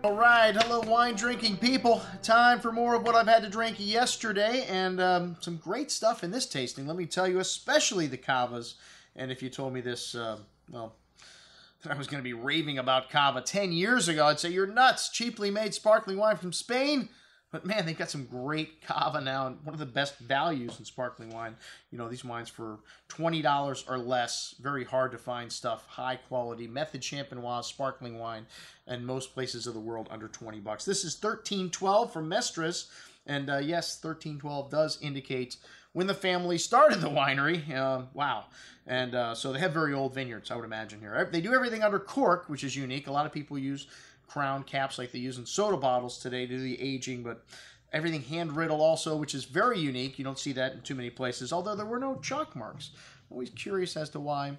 All right, hello wine drinking people. Time for more of what I've had to drink yesterday, and some great stuff in this tasting. Let me tell you, especially the cavas. And if you told me this, well, that I was going to be raving about cava 10 years ago, I'd say you're nuts. Cheaply made sparkling wine from Spain. But man, they've got some great cava now, and one of the best values in sparkling wine. You know, these wines for $20 or less, very hard to find stuff, high quality, method champenoise sparkling wine, and most places of the world under 20 bucks. This is 1312 from Mestres, and yes, 1312 does indicate when the family started the winery. Wow. And so they have very old vineyards, I would imagine here. They do everything under cork, which is unique. A lot of people use crown caps like they use in soda bottles today to do the aging, but everything hand riddled also, which is very unique. You don't see that in too many places, although there were no chalk marks. Always curious as to why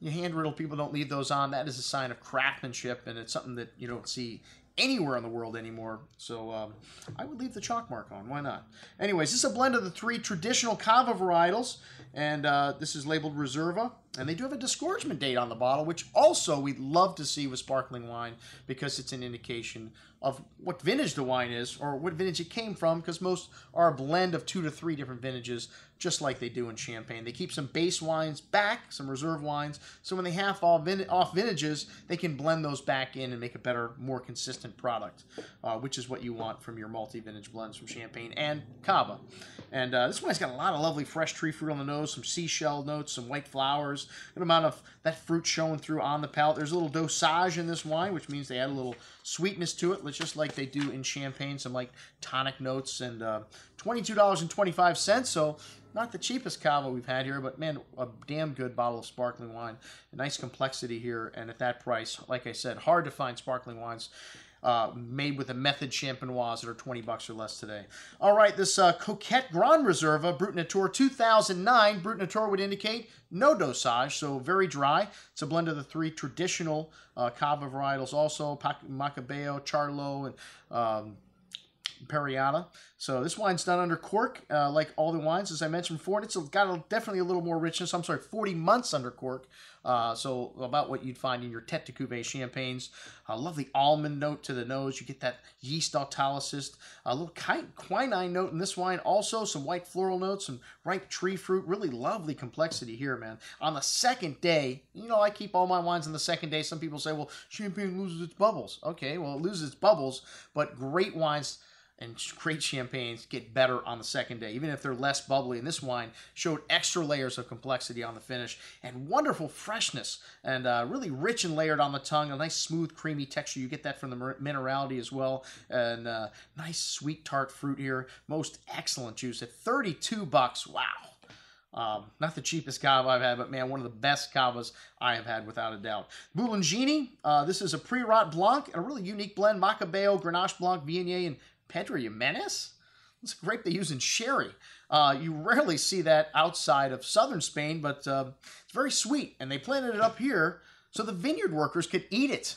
you hand riddle people don't leave those on. That is a sign of craftsmanship, and it's something that you don't see anywhere in the world anymore. So I would leave the chalk mark on. Why not? Anyways, this is a blend of the three traditional cava varietals, and this is labeled Reserva. And they do have a disgorgement date on the bottle, which also we'd love to see with sparkling wine because it's an indication of what vintage the wine is or what vintage it came from, because most are a blend of 2 to 3 different vintages, just like they do in Champagne. They keep some base wines back, some reserve wines, so when they have off vintages, they can blend those back in and make a better, more consistent product, which is what you want from your multi-vintage blends from Champagne and Cava. And this wine's got a lot of lovely fresh tree fruit on the nose, some seashell notes, some white flowers, an amount of that fruit showing through on the palate. There's a little dosage in this wine, which means they add a little sweetness to it, just like they do in Champagne, some like tonic notes, and $22.25, so not the cheapest cava we've had here, but man, a damn good bottle of sparkling wine. A nice complexity here, and at that price, like I said, hard to find sparkling wines made with a method champenoise that are 20 bucks or less today. All right, this Coquette Grand Reserva Brut Nature 2009. Brut Nature would indicate no dosage, so very dry. It's a blend of the 3 traditional cava varietals also, Macabeo, Charlo, and Periata. So this wine's done under cork, like all the wines, as I mentioned before, and it's got definitely a little more richness. I'm sorry, 40 months under cork, so about what you'd find in your Tête de Cuvée champagnes. A lovely almond note to the nose. You get that yeast autolysis. A little quinine note in this wine also. Some white floral notes, some ripe tree fruit. Really lovely complexity here, man. On the second day, you know, I keep all my wines on the second day. Some people say, well, champagne loses its bubbles. Okay, well, it loses its bubbles, but great wines and great champagnes get better on the second day, even if they're less bubbly. And this wine showed extra layers of complexity on the finish and wonderful freshness, and really rich and layered on the tongue. A nice smooth, creamy texture. You get that from the minerality as well. And nice sweet tart fruit here. Most excellent juice at 32 bucks. Wow. Not the cheapest cava I've had, but man, one of the best cavas I have had without a doubt. Buil and Gine. This is a Pre-Rot Blanc, and a really unique blend. Macabeo, Grenache Blanc, Viognier, and Pedro Jimenez? It's a grape they use in sherry. You rarely see that outside of southern Spain, but it's very sweet. And they planted it up here so the vineyard workers could eat it.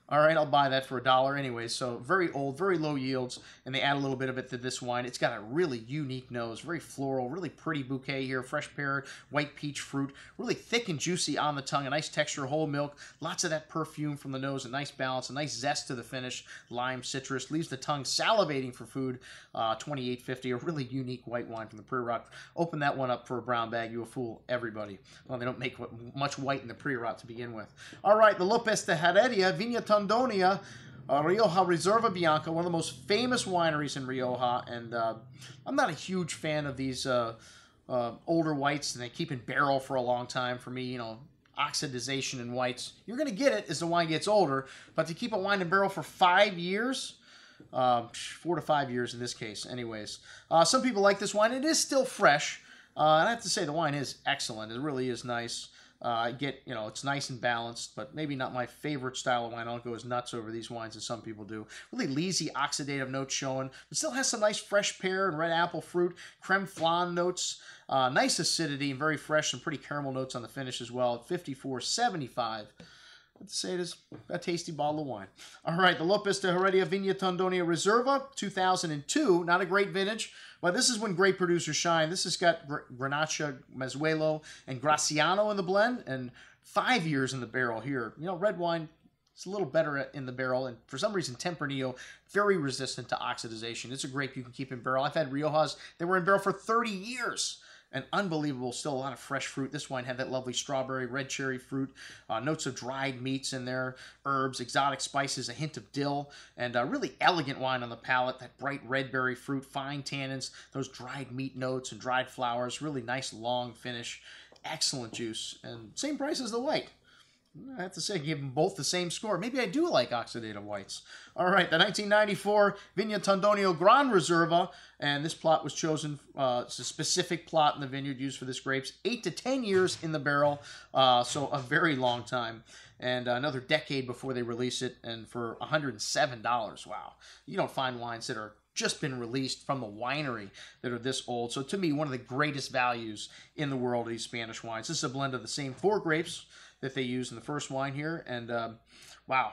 All right, I'll buy that for $1 anyway. So very old, very low yields, and they add a little bit of it to this wine. It's got a really unique nose, very floral, really pretty bouquet here, fresh pear, white peach fruit, really thick and juicy on the tongue, a nice texture, whole milk, lots of that perfume from the nose, a nice balance, a nice zest to the finish, lime, citrus, leaves the tongue salivating for food. $28.50, a really unique white wine from the Pre-Rot. Open that one up for a brown bag, you will fool everybody. Well, they don't make much white in the Pre-Rot to begin with. All right, the Lopez de Heredia, Vina Tondonia, Rioja Reserva Bianca, one of the most famous wineries in Rioja, and I'm not a huge fan of these older whites, and they keep in barrel for a long time. For me, you know, oxidization in whites, you're going to get it as the wine gets older, but to keep a wine in barrel for 5 years, 4 to 5 years in this case, anyways. Some people like this wine. It is still fresh, and I have to say the wine is excellent. It really is nice. You know, it's nice and balanced, but maybe not my favorite style of wine. I don't go as nuts over these wines as some people do. Really lazy oxidative notes showing, but still has some nice fresh pear and red apple fruit, creme flan notes, nice acidity, and very fresh and pretty caramel notes on the finish as well at $54.75. Let's say it is a tasty bottle of wine. All right, the Lopez de Heredia Vina Tondonia Reserva, 2002. Not a great vintage, but this is when great producers shine. This has got Grenache, Mezzuelo, and Graciano in the blend, and 5 years in the barrel here. You know, red wine It's a little better in the barrel, and for some reason, Tempranillo, very resistant to oxidization. It's a grape you can keep in barrel. I've had Riojas. They were in barrel for 30 years. And unbelievable, still a lot of fresh fruit. This wine had that lovely strawberry, red cherry fruit, notes of dried meats in there, herbs, exotic spices, a hint of dill, and a really elegant wine on the palate, that bright red berry fruit, fine tannins, those dried meat notes and dried flowers, really nice long finish, excellent juice, and same price as the white. I have to say, give them both the same score. Maybe I do like oxidative whites. All right, the 1994 Vina Tondonio Gran Reserva, and this plot was chosen. It's a specific plot in the vineyard used for this grapes. 8 to 10 years in the barrel, so a very long time. And another decade before they release it, and for $107. Wow. You don't find wines that are just been released from the winery that are this old. So to me, one of the greatest values in the world of these Spanish wines. This is a blend of the same 4 grapes that they use in the first wine here. And wow,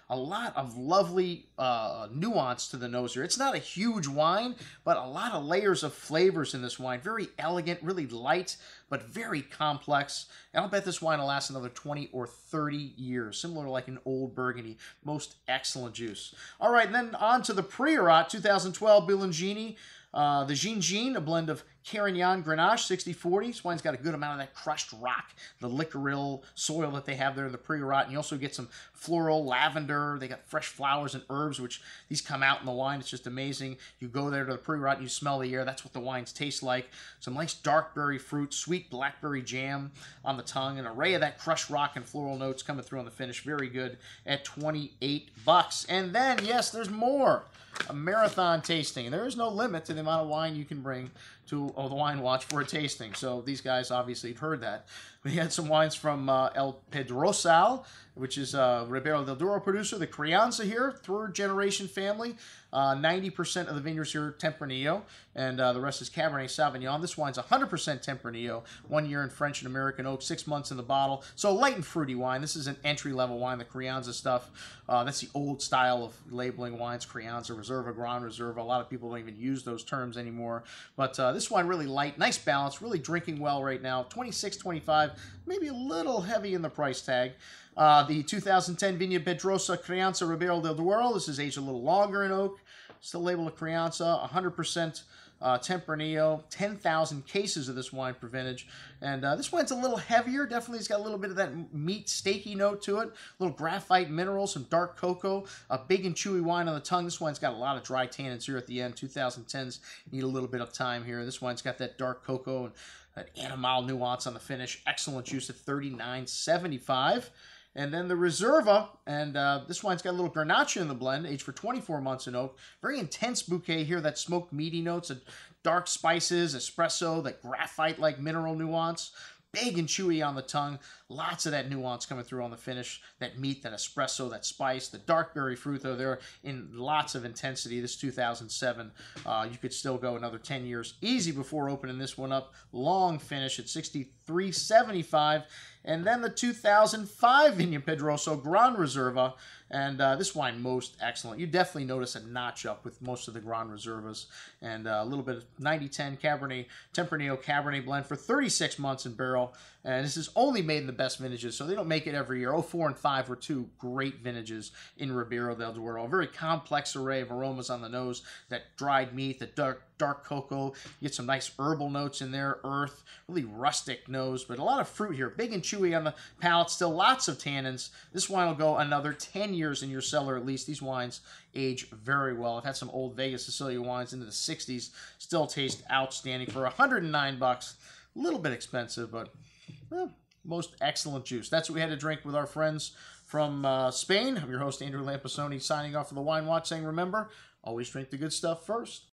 a lot of lovely nuance to the nose here. It's not a huge wine, but a lot of layers of flavors in this wine. Very elegant, really light, but very complex. And I'll bet this wine will last another 20 or 30 years, similar to like an old Burgundy. Most excellent juice. All right, and then on to the Priorat 2012 Buil and Gine. The Gine, a blend of Carignan Grenache, 60-40. This wine's got a good amount of that crushed rock, the liquorill soil that they have there in the Priorat. And you also get some floral, lavender. They got fresh flowers and herbs, which these come out in the wine. It's just amazing. You go there to the Priorat and you smell the air. That's what the wines taste like. Some nice dark berry fruit, sweet blackberry jam on the tongue. An array of that crushed rock and floral notes coming through on the finish. Very good at $28. And then, yes, there's more. A marathon tasting. There is no limit to the amount of wine you can bring to the Wine Watch for a tasting. So these guys obviously have heard that. We had some wines from El Pedrosa, which is a Ribera del Duero producer. The Crianza here, 3rd generation family. 90% of the vineyards here Tempranillo, and the rest is Cabernet Sauvignon. This wine's 100% Tempranillo, 1 year in French and American oak, 6 months in the bottle. So light and fruity wine. This is an entry-level wine, the Crianza stuff. That's the old style of labeling wines, Crianza, Reserva, Gran Reserva. A lot of people don't even use those terms anymore. But this wine really light, nice balance, really drinking well right now. $26, $25, maybe a little heavy in the price tag. The 2010 Vina Pedrosa Crianza Ribera del Duero. This is aged a little longer in oak. Still labeled a Crianza, 100% Tempranillo, 10,000 cases of this wine per vintage. And this wine's a little heavier. Definitely it's got a little bit of that meat, steaky note to it. A little graphite mineral, some dark cocoa. A big and chewy wine on the tongue. This wine's got a lot of dry tannins here at the end. 2010s need a little bit of time here. This wine's got that dark cocoa and that animal nuance on the finish. Excellent juice at $39.75. And then the Reserva, and this wine's got a little Grenache in the blend, aged for 24 months in oak. Very intense bouquet here, that smoked meaty notes, dark spices, espresso, that graphite-like mineral nuance. Big and chewy on the tongue. Lots of that nuance coming through on the finish. That meat, that espresso, that spice. The dark berry fruit, though, they're in lots of intensity. This 2007, you could still go another 10 years easy before opening this one up. Long finish at $63.75. And then the 2005 Vina Pedrosa Gran Reserva. And this wine, most excellent. You definitely notice a notch up with most of the Gran Reservas. And a little bit of 90-10 Cabernet, Tempranillo Cabernet blend for 36 months in barrel. And this is only made in the best vintages, so they don't make it every year. 04 and 5 were 2 great vintages in Ribera del Duero. A very complex array of aromas on the nose. That dried meat, the dark cocoa. You get some nice herbal notes in there, earth, really rustic nose, but a lot of fruit here. Big and chewy on the palate, still lots of tannins. This wine will go another 10 years in your cellar at least. These wines age very well. I've had some old Vegas Sicilia wines into the 60s, still taste outstanding for $109. A little bit expensive, but well, most excellent juice. That's what we had to drink with our friends from Spain. I'm your host, Andrew Lampisoni, signing off for the Wine Watch, saying remember, always drink the good stuff first.